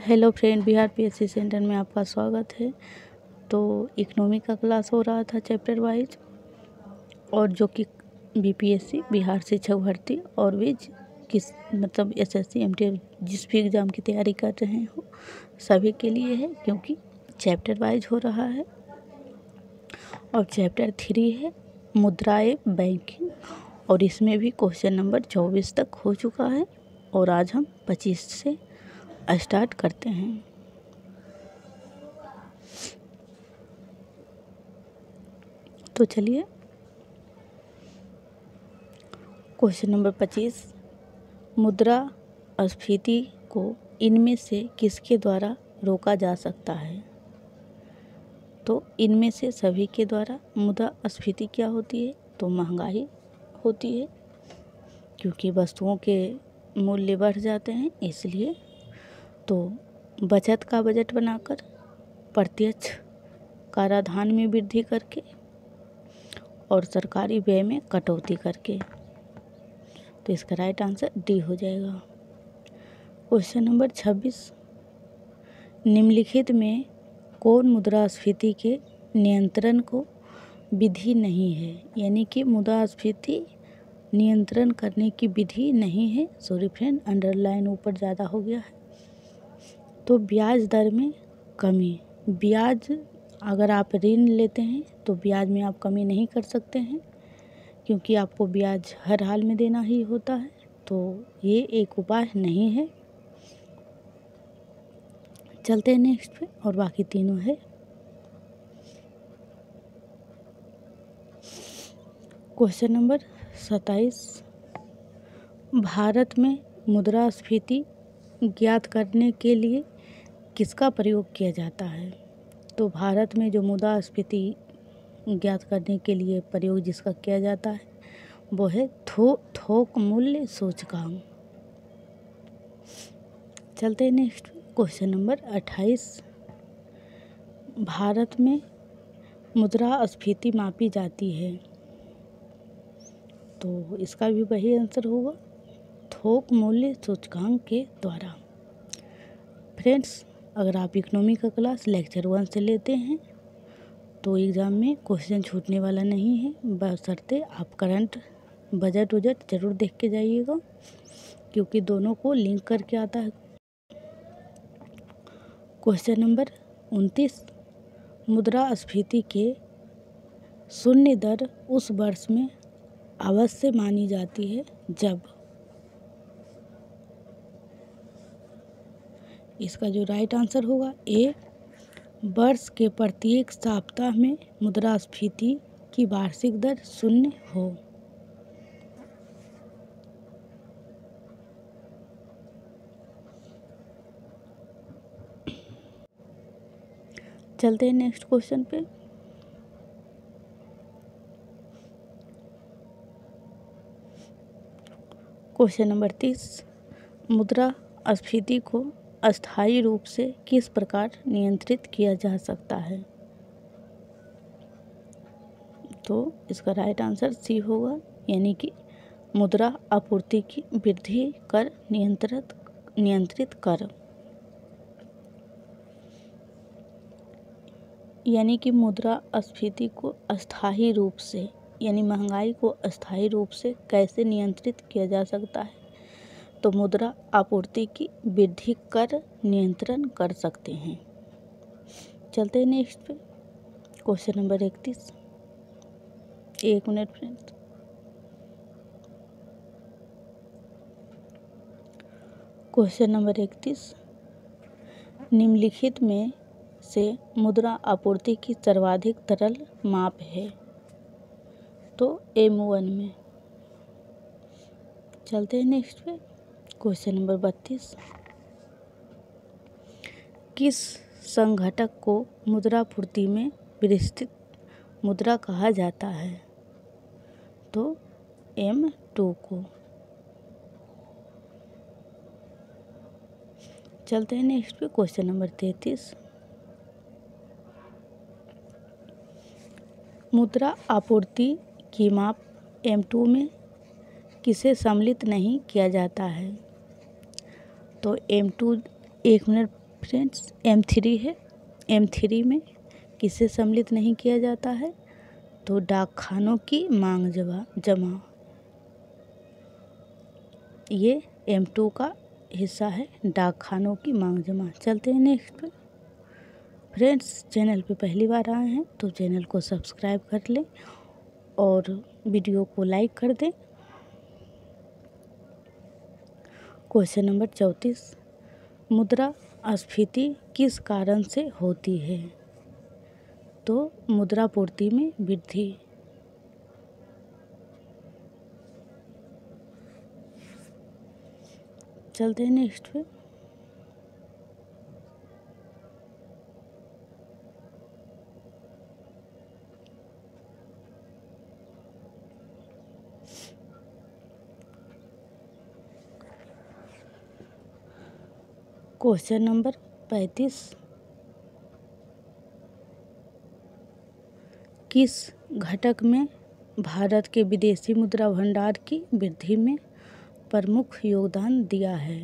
Hello friend, Bihar PSC centre में आपका स्वागत है। तो इकोनॉमी का क्लास हो रहा था चैप्टर वाइज, और जो कि बीपीएससी बिहार शिक्षक भर्ती और भी किस मतलब एसएससी एमटीएस जिस भी एग्ज़ाम की तैयारी कर रहे हो सभी के लिए है, क्योंकि चैप्टर वाइज हो रहा है। और चैप्टर 3 है मुद्राएं बैंकिंग, और इसमें भी क्वेश्चन नंबर 24 तक हो चुका है, और आज हम 25 से स्टार्ट करते हैं। तो चलिए, क्वेश्चन नंबर 25, मुद्रास्फीति को इनमें से किसके द्वारा रोका जा सकता है? तो इनमें से सभी के द्वारा। मुद्रास्फीति क्या होती है? तो महंगाई होती है, क्योंकि वस्तुओं के मूल्य बढ़ जाते हैं, इसलिए। तो बचत का बजट बनाकर, प्रत्यक्ष कराधान में वृद्धि करके, और सरकारी व्यय में कटौती करके। तो इसका राइट आंसर डी हो जाएगा। क्वेश्चन नंबर 26, निम्नलिखित में कौन मुद्रास्फीति के नियंत्रण को विधि नहीं है? यानी कि मुद्रास्फीति नियंत्रण करने की विधि नहीं है। सॉरी फ्रेंड, अंडरलाइन ऊपर ज़्यादा हो गया है। तो ब्याज दर में कमी। ब्याज, अगर आप ऋण लेते हैं तो ब्याज में आप कमी नहीं कर सकते हैं, क्योंकि आपको ब्याज हर हाल में देना ही होता है। तो ये एक उपाय नहीं है। चलते हैं नेक्स्ट पे, और बाकी तीनों है। क्वेश्चन नंबर 27, भारत में मुद्रास्फीति ज्ञात करने के लिए किसका प्रयोग किया जाता है? तो भारत में जो मुद्रास्फीति ज्ञात करने के लिए प्रयोग जिसका किया जाता है वो है थोक मूल्य सूचकांक। चलते हैं नेक्स्ट, क्वेश्चन नंबर 28, भारत में मुद्रास्फीति मापी जाती है? तो इसका भी वही आंसर होगा, थोक मूल्य सूचकांक के द्वारा। फ्रेंड्स, अगर आप इकोनॉमी का क्लास लेक्चर 1 से लेते हैं तो एग्ज़ाम में क्वेश्चन छूटने वाला नहीं है, बशर्ते आप करंट बजट ज़रूर देख के जाइएगा, क्योंकि दोनों को लिंक करके आता है। क्वेश्चन नंबर 29, मुद्रास्फीति के शून्य दर उस वर्ष में अवश्य मानी जाती है जब। इसका जो राइट आंसर होगा ए, वर्ष के प्रत्येक सप्ताह में मुद्रास्फीति की वार्षिक दर 0 हो। चलते हैं नेक्स्ट क्वेश्चन पे। क्वेश्चन नंबर 30, मुद्रास्फीति को अस्थायी रूप से किस प्रकार नियंत्रित किया जा सकता है? तो इसका राइट आंसर सी होगा, यानी कि मुद्रा आपूर्ति की वृद्धि कर नियंत्रित कर। यानी कि मुद्रास्फीति को अस्थायी रूप से, यानी महंगाई को अस्थायी रूप से कैसे नियंत्रित किया जा सकता है? तो मुद्रा आपूर्ति की वृद्धि कर नियंत्रण कर सकते हैं। चलते हैं नेक्स्ट पे, क्वेश्चन नंबर 31। एक मिनट फ्रेंड्स। क्वेश्चन नंबर 31, निम्नलिखित में से मुद्रा आपूर्ति की सर्वाधिक तरल माप है? तो M1 में। चलते हैं नेक्स्ट पे, क्वेश्चन नंबर 32, किस संघटक को मुद्रापूर्ति में विस्तृत मुद्रा कहा जाता है? तो M2 को। चलते हैं नेक्स्ट पे, क्वेश्चन नंबर 33, मुद्रा आपूर्ति की माप M2 में किसे सम्मिलित नहीं किया जाता है? तो M2, एक मिनट फ्रेंड्स M3 है। M3 में किसे सम्मिलित नहीं किया जाता है? तो डाक खानों की मांग जमा। ये M2 का हिस्सा है, डाक खानों की मांग जमा। चलते हैं नेक्स्ट पे। फ्रेंड्स चैनल पे पहली बार आए हैं तो चैनल को सब्सक्राइब कर लें और वीडियो को लाइक कर दें। क्वेश्चन नंबर 34, मुद्रास्फीति किस कारण से होती है? तो मुद्रापूर्ति में वृद्धि। चलते हैं नेक्स्ट पे। क्वेश्चन नंबर 35, किस घटक में भारत के विदेशी मुद्रा भंडार की वृद्धि में प्रमुख योगदान दिया है?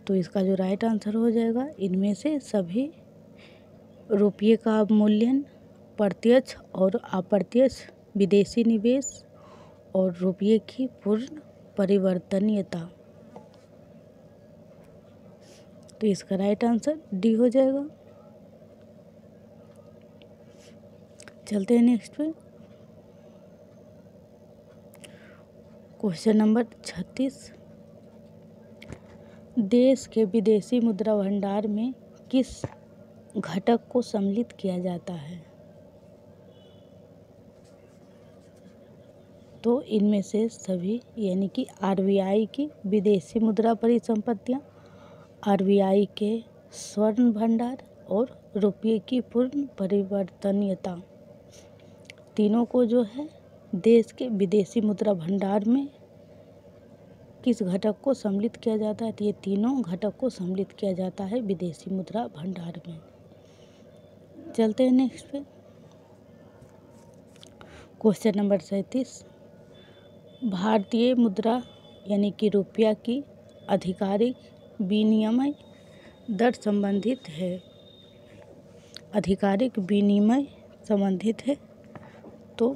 तो इसका जो राइट आंसर हो जाएगा, इनमें से सभी रुपये का अवमूल्यन, प्रत्यक्ष और अप्रत्यक्ष विदेशी निवेश और रुपये की पूर्ण परिवर्तनीयता। तो इसका राइट आंसर डी हो जाएगा। चलते हैं नेक्स्ट पे। क्वेश्चन नंबर 36, देश के विदेशी मुद्रा भंडार में किस घटक को सम्मिलित किया जाता है? तो इनमें से सभी यानी कि RBI की विदेशी मुद्रा परिसंपत्तियाँ, RBI के स्वर्ण भंडार और रुपये की पूर्ण परिवर्तनीयता, तीनों को जो है देश के विदेशी मुद्रा भंडार में किस घटक को सम्मिलित किया जाता है? तो ये तीनों घटक को सम्मिलित किया जाता है विदेशी मुद्रा भंडार में। चलते हैं नेक्स्ट पे। क्वेश्चन नंबर 37, भारतीय मुद्रा यानी कि रुपया की आधिकारिक विनिमय दर संबंधित है। आधिकारिक विनिमय संबंधित है तो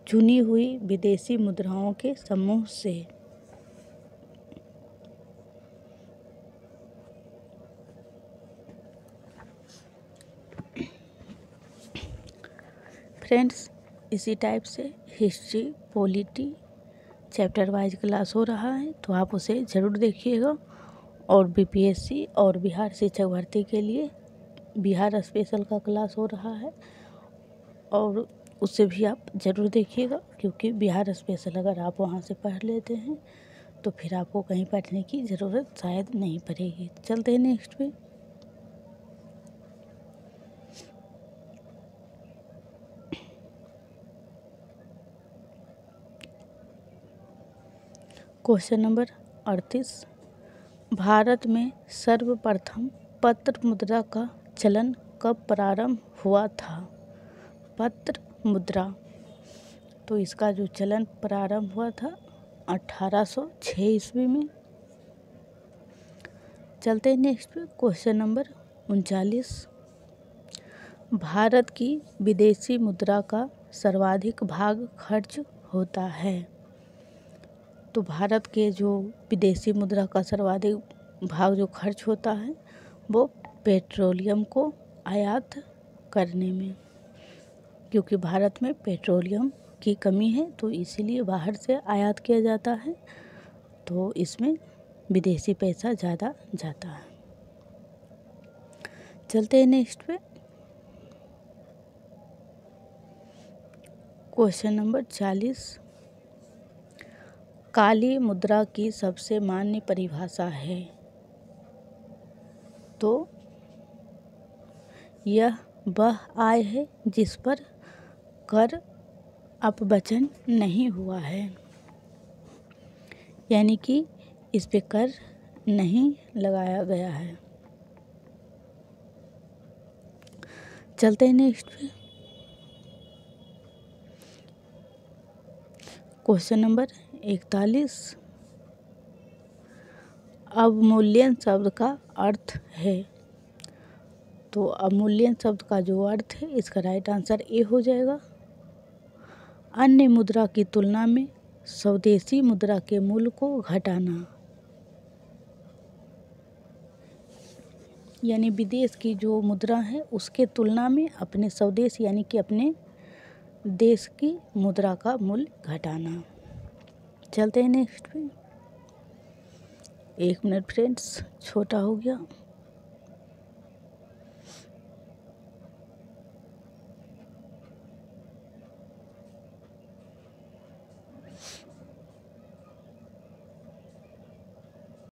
चुनी हुई विदेशी मुद्राओं के समूह से। फ्रेंड्स इसी टाइप से history polity chapter wise class हो रहा है, तो आप उसे ज़रूर देखिएगा। और BPSC और बिहार शिक्षक भर्ती के लिए बिहार स्पेशल का क्लास हो रहा है, और उसे भी आप ज़रूर देखिएगा, क्योंकि बिहार स्पेशल अगर आप वहाँ से पढ़ लेते हैं तो फिर आपको कहीं पढ़ने की ज़रूरत शायद नहीं पड़ेगी। चलते हैं नेक्स्ट पे। क्वेश्चन नंबर 38, भारत में सर्वप्रथम पत्र मुद्रा का चलन कब प्रारंभ हुआ था? पत्र मुद्रा, तो इसका जो चलन प्रारंभ हुआ था 1806 ईस्वी में। चलते हैं नेक्स्ट पे। क्वेश्चन नंबर 39, भारत की विदेशी मुद्रा का सर्वाधिक भाग खर्च होता है। तो भारत के जो विदेशी मुद्रा का सर्वाधिक भाग जो खर्च होता है वो पेट्रोलियम को आयात करने में, क्योंकि भारत में पेट्रोलियम की कमी है तो इसीलिए बाहर से आयात किया जाता है, तो इसमें विदेशी पैसा ज़्यादा जाता है। चलते हैं नेक्स्ट पे। क्वेश्चन नंबर 40, काली मुद्रा की सबसे मान्य परिभाषा है। तो यह वह आय है जिस पर कर अपवचन नहीं हुआ है, यानी कि इस पे कर नहीं लगाया गया है। चलते हैं नेक्स्ट पे। क्वेश्चन नंबर 41, अवमूल्यन शब्द का अर्थ है। तो अवमूल्यन शब्द का जो अर्थ है इसका राइट आंसर ए हो जाएगा। अन्य मुद्रा की तुलना में स्वदेशी मुद्रा के मूल्य को घटाना, यानी विदेश की जो मुद्रा है उसके तुलना में अपने स्वदेश यानी कि अपने देश की मुद्रा का मूल्य घटाना। चलते हैं नेक्स्ट पे। 1 मिनट फ्रेंड्स, छोटा हो गया।